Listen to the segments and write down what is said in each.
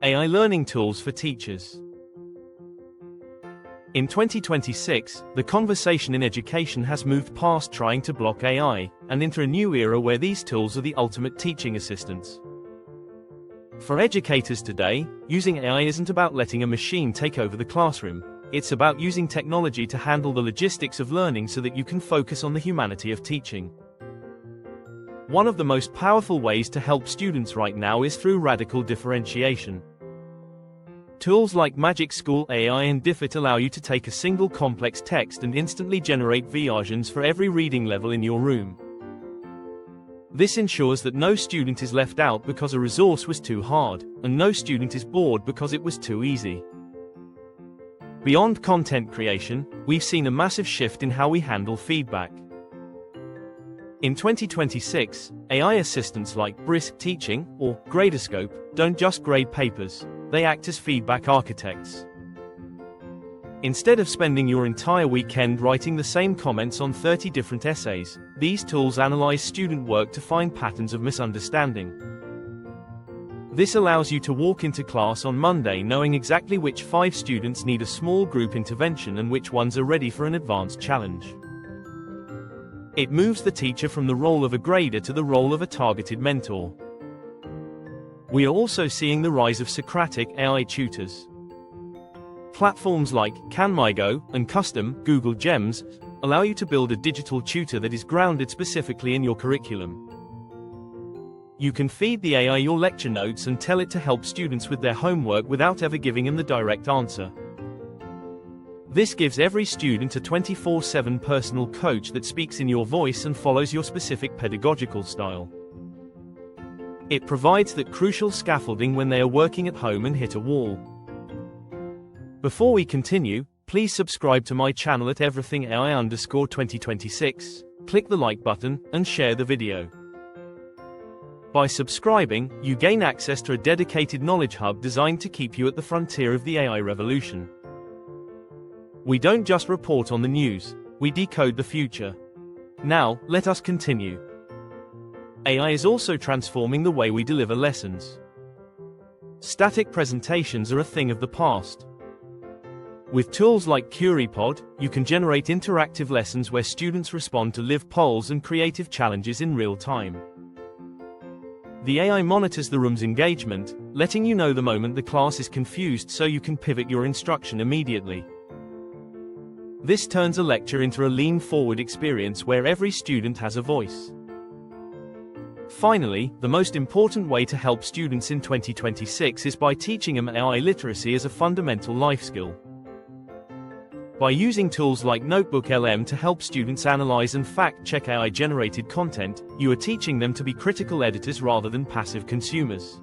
AI learning tools for teachers. In 2026, the conversation in education has moved past trying to block AI, and into a new era where these tools are the ultimate teaching assistants. For educators today, using AI isn't about letting a machine take over the classroom. It's about using technology to handle the logistics of learning so that you can focus on the humanity of teaching. One of the most powerful ways to help students right now is through radical differentiation. Tools like MagicSchool AI and Diffit allow you to take a single complex text and instantly generate versions for every reading level in your room. This ensures that no student is left out because a resource was too hard, and no student is bored because it was too easy. Beyond content creation, we've seen a massive shift in how we handle feedback. In 2026, AI assistants like Brisk Teaching or Gradescope don't just grade papers, they act as feedback architects. Instead of spending your entire weekend writing the same comments on 30 different essays, these tools analyze student work to find patterns of misunderstanding. This allows you to walk into class on Monday knowing exactly which 5 students need a small group intervention and which ones are ready for an advanced challenge. It moves the teacher from the role of a grader to the role of a targeted mentor. We are also seeing the rise of Socratic AI tutors. Platforms like CanMyGo and Custom Google Gems allow you to build a digital tutor that is grounded specifically in your curriculum. You can feed the AI your lecture notes and tell it to help students with their homework without ever giving them the direct answer. This gives every student a 24/7 personal coach that speaks in your voice and follows your specific pedagogical style. It provides that crucial scaffolding when they are working at home and hit a wall. Before we continue, please subscribe to my channel at everythingAI_2026, click the like button, and share the video. By subscribing, you gain access to a dedicated knowledge hub designed to keep you at the frontier of the AI revolution. We don't just report on the news, we decode the future. Now, let us continue. AI is also transforming the way we deliver lessons. Static presentations are a thing of the past. With tools like Curipod, you can generate interactive lessons where students respond to live polls and creative challenges in real time. The AI monitors the room's engagement, letting you know the moment the class is confused so you can pivot your instruction immediately. This turns a lecture into a lean-forward experience where every student has a voice. Finally, the most important way to help students in 2026 is by teaching them AI literacy as a fundamental life skill. By using tools like NotebookLM to help students analyze and fact-check AI-generated content, you are teaching them to be critical editors rather than passive consumers.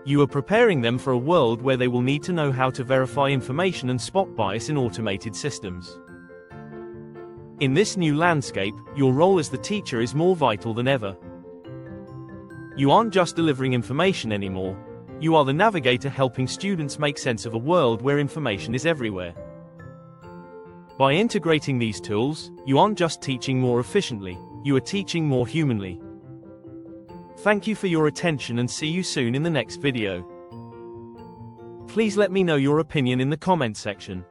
You are preparing them for a world where they will need to know how to verify information and spot bias in automated systems. In this new landscape, your role as the teacher is more vital than ever. You aren't just delivering information anymore. You are the navigator helping students make sense of a world where information is everywhere. By integrating these tools, you aren't just teaching more efficiently, you are teaching more humanly. Thank you for your attention and see you soon in the next video. Please let me know your opinion in the comment section.